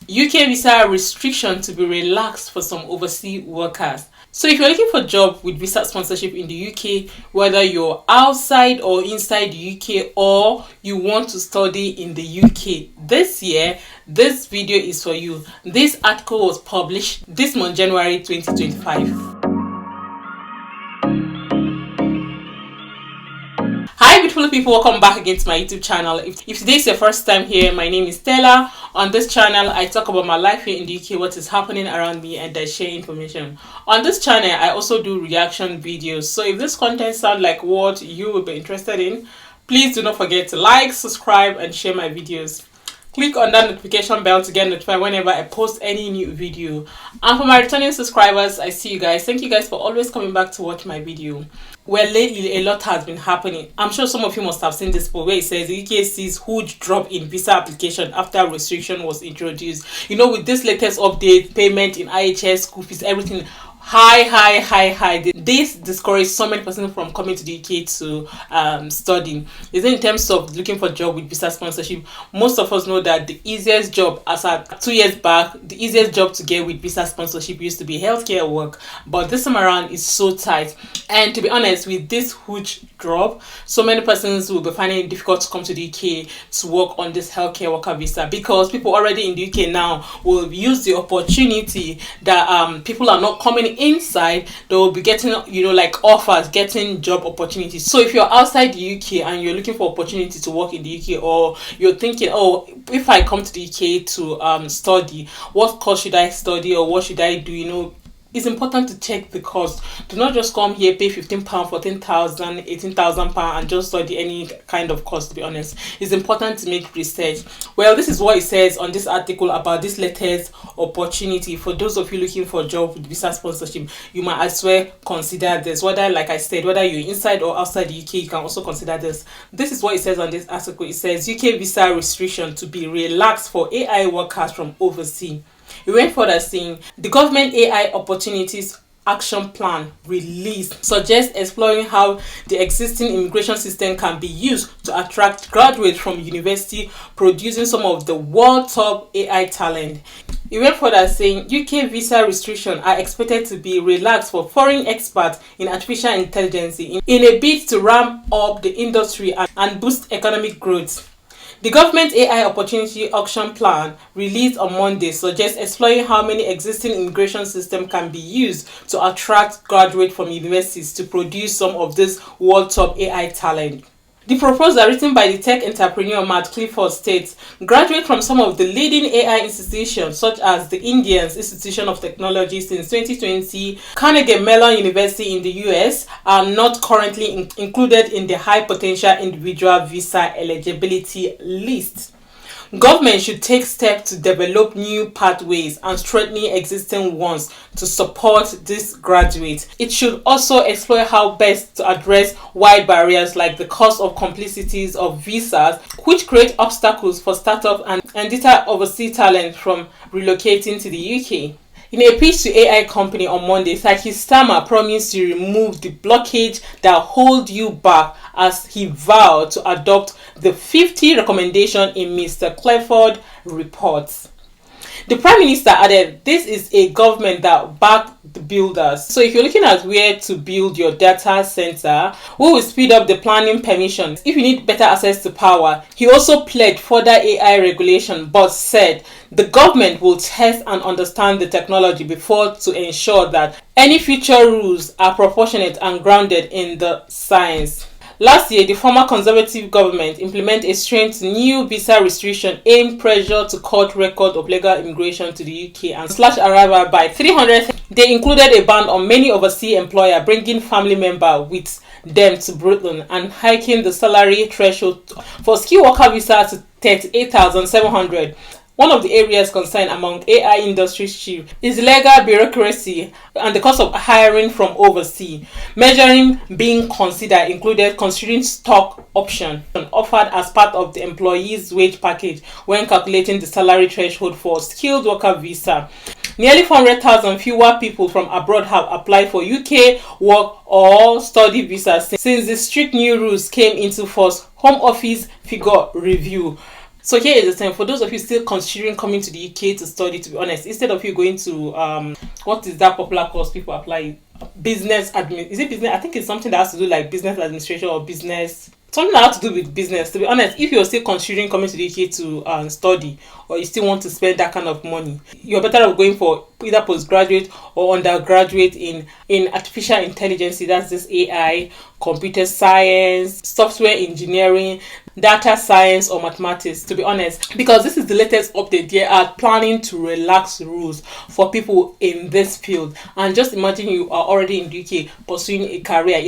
UK visa restriction to be relaxed for some overseas workers. So if you're looking for a job with visa sponsorship in the UK, whether you're outside or inside the UK, or you want to study in the UK this year, this video is for you. This article was published this month, January 2025. Hi beautiful people, welcome back again to my YouTube channel. If today is your first time here, my name is Stella. On this channel I talk about my life here in the UK, what is happening around me, and I share information. On this channel I also do reaction videos, so if this content sounds like what you will be interested in, please do not forget to like, subscribe and share my videos. Click on that notification bell to get notified whenever I post any new video. And for my returning subscribers, I see you guys. Thank you guys for always coming back to watch my video. Well, lately a lot has been happening. I'm sure some of you must have seen this post where it says the UK sees huge drop in visa application after restriction was introduced. You know, with this latest update, payment in IHS, school fees, everything high. This discouraged so many persons from coming to the UK to studying. Is in terms of looking for a job with visa sponsorship, most of us know that the easiest job, as at 2 years back, the easiest job to get with visa sponsorship used to be healthcare work, but this time around is so tight. And to be honest, with this huge drop, so many persons will be finding it difficult to come to the UK to work on this healthcare worker visa, because people already in the UK now will use the opportunity that people are not coming inside. They will be getting, you know, like offers, getting job opportunities. So if you're outside the UK and you're looking for opportunity to work in the UK, or you're thinking, oh, if I come to the UK to study, what course should I study or what should I do, you know, it's important to check the cost. Do not just come here, pay £15, £14,000, £18,000 and just study any kind of course. To be honest, it's important to make research. Well, this is what it says on this article about this latest opportunity. For those of you looking for a job with visa sponsorship, you might as well consider this. Whether, like I said, whether you're inside or outside the UK, you can also consider this. This is what it says on this article. It says UK visa restriction to be relaxed for AI workers from overseas. It went further saying the government AI opportunities action plan released suggests exploring how the existing immigration system can be used to attract graduates from university, producing some of the world top AI talent. It went further saying UK visa restrictions are expected to be relaxed for foreign experts in artificial intelligence in a bid to ramp up the industry and boost economic growth. The government AI Opportunity Auction Plan, released on Monday, suggests exploring how many existing immigration systems can be used to attract graduates from universities to produce some of this world top AI talent. The proposal, written by the tech entrepreneur Matt Clifford, states graduates from some of the leading AI institutions, such as the Indian Institute of Technology since 2020, Carnegie Mellon University in the US, are not currently included in the high potential individual visa eligibility list. Government should take steps to develop new pathways and strengthen existing ones to support these graduates. It should also explore how best to address wide barriers like the cost of complicities of visas, which create obstacles for startups and deter overseas talent from relocating to the UK. In a pitch to AI company on Monday, Saki Starmer promised to remove the blockage that hold you back, as he vowed to adopt the 50 recommendation in Mr. Clifford reports. The Prime Minister added, this is a government that backed the builders. So if you're looking at where to build your data center, we will speed up the planning permissions if you need better access to power. He also pledged further AI regulation, but said the government will test and understand the technology before to ensure that any future rules are proportionate and grounded in the science. Last year, the former Conservative government implemented a strange new visa restriction aimed pressure to cut record of legal immigration to the UK and slash arrival by 300. They included a ban on many overseas employers bringing family members with them to Britain and hiking the salary threshold for skilled worker visa to 38,700. One of the areas concerned among AI industry chiefs is legal bureaucracy and the cost of hiring from overseas. Measuring being considered included considering stock option offered as part of the employee's wage package when calculating the salary threshold for skilled worker visa. Nearly 400,000 fewer people from abroad have applied for UK work or study visas since the strict new rules came into force. Home Office figure review So here is the thing, for those of you still considering coming to the UK to study, to be honest, instead of you going to what is that popular course people apply, business admin, is it business? I think it's something that has to do like business administration or business, something that has to do with business. To be honest, if you're still considering coming to the UK to study, or you still want to spend that kind of money, you're better off going for either postgraduate or undergraduate in artificial intelligence. That's this AI, computer science, software engineering, data science, or mathematics, to be honest, because this is the latest update. They are planning to relax rules for people in this field. And just imagine you are already in the UK pursuing a career,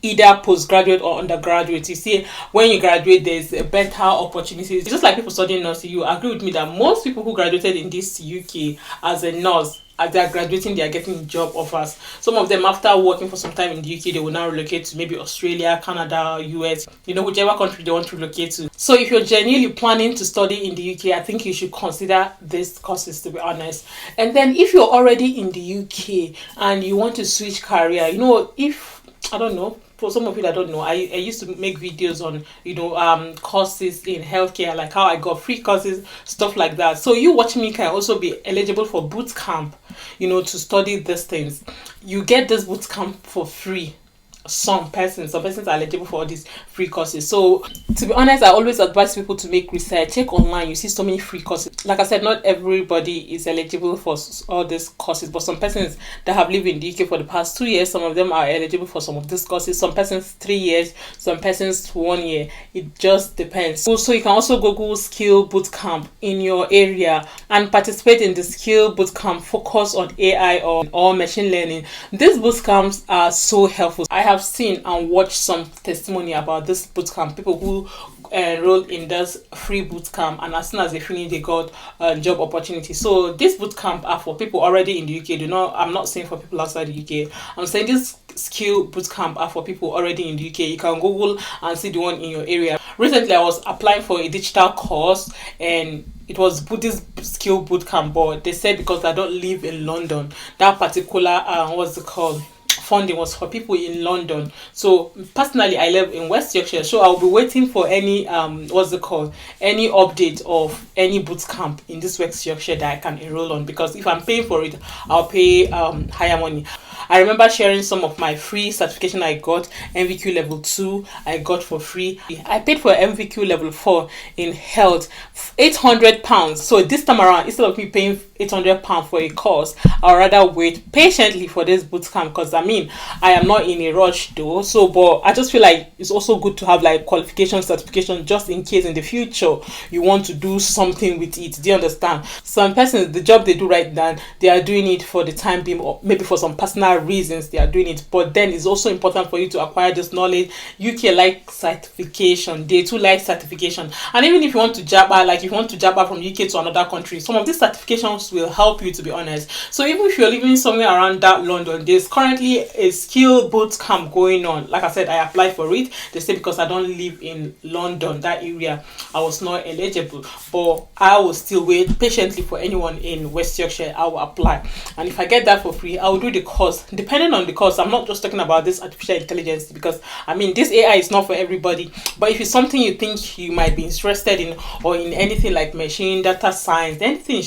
either postgraduate or undergraduate. You see, when you graduate, there's a better opportunity. It's just like people studying nursing. You agree with me that most people who graduated in this UK as a nurse, as they are graduating, they are getting job offers. Some of them, after working for some time in the UK, they will now relocate to maybe Australia, Canada, US, whichever country they want to relocate to. So if you're genuinely planning to study in the UK, I think you should consider these courses, to be honest. And then if you're already in the UK and you want to switch career, if, I don't know, for some of you that don't know, I used to make videos on courses in healthcare, like how I got free courses, stuff like that. So you watching me can also be eligible for boot camp, to study these things. You get this boot camp for free. Some persons are eligible for all these free courses. So to be honest, I always advise people to make research. Check online, you see so many free courses. Like I said, not everybody is eligible for all these courses, but some persons that have lived in the UK for the past 2 years, some of them are eligible for some of these courses. Some persons 3 years, some persons 1 year. It just depends. Also, you can also Google skill bootcamp in your area and participate in the skill bootcamp focus on AI or machine learning. These bootcamps are so helpful. I have seen and watched some testimony about this bootcamp, people who enrolled in this free bootcamp, and as soon as they finish, they got job opportunity. So this bootcamp are for people already in the UK. I'm not saying for people outside the UK. I'm saying this skill bootcamp are for people already in the UK. You can Google and see the one in your area. Recently, I was applying for a digital course, and it was Buddhist skill bootcamp, but they said because I don't live in London, that particular funding was for people in London. So personally, I live in West Yorkshire, so I'll be waiting for any any update of any bootcamp in this West Yorkshire that I can enroll on, because if I'm paying for it, I'll pay higher money. I remember sharing some of my free certification I got. MVQ level 2 I got for free. I paid for MVQ level 4 in health, £800. So this time around, instead of me paying £800 for a course, I'd rather wait patiently for this bootcamp, because I am not in a rush though. So but I just feel like it's also good to have like qualification certification, just in case in the future you want to do something with it. Do you understand? Some persons, the job they do right now, they are doing it for the time being, or maybe for some personal reasons they are doing it, but then it's also important for you to acquire this knowledge. UK like certification, they too like certification. And even if you want to jabba from UK to another country, some of these certifications will help you, to be honest. So even if you're living somewhere around that London, there's currently a skill boot camp going on. Like I said, I applied for it. They say because I don't live in London, that area, I was not eligible, but I will still wait patiently for anyone in West Yorkshire. I will apply, and if I get that for free, I will do the course. Depending on the course, I'm not just talking about this artificial intelligence, because this AI is not for everybody. But if it's something you think you might be interested in, or in anything like machine, data science, anything,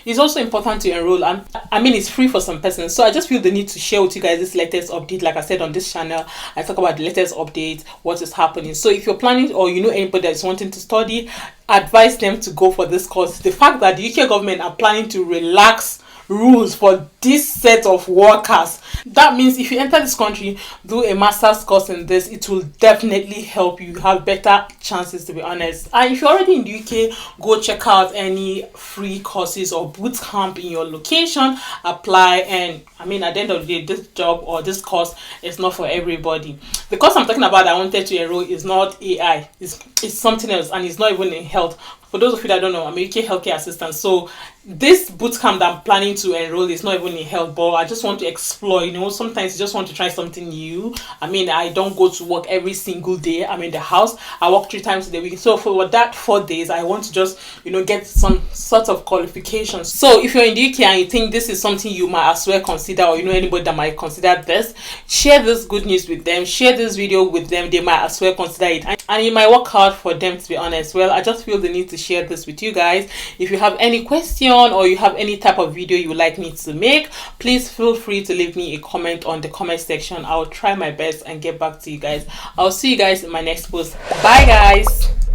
it's also important to enroll. And it's free for some persons. So I just feel the need to share with you guys this latest update. Like I said, on this channel, I talk about the latest update, what is happening. So if you're planning, or anybody that's wanting to study, advise them to go for this course. The fact that the UK government are planning to relax rules for this set of workers, that means if you enter this country, do a master's course in this, it will definitely help you have better chances, to be honest. And if you're already in the UK, go check out any free courses or boot camp in your location, apply. And at the end of the day, this job or this course is not for everybody. The course I'm talking about, I wanted to enroll, is not AI, it's something else, and it's not even in health. For those of you that don't know, I'm a UK healthcare assistant. So this bootcamp that I'm planning to enroll is not even in health, but I just want to explore. Sometimes you just want to try something new. I don't go to work every single day. I'm in the house. I work 3 times a week. So for that 4 days, I want to just, get some sort of qualifications. So if you're in the UK and you think this is something you might as well consider, or anybody that might consider this, share this good news with them. Share this video with them. They might as well consider it. And it might work out for them, to be honest. Well, I just feel the need to to share this with you guys. If you have any question or you have any type of video you would like me to make, please feel free to leave me a comment on the comment section. I'll try my best and get back to you guys. I'll see you guys in my next post. Bye guys.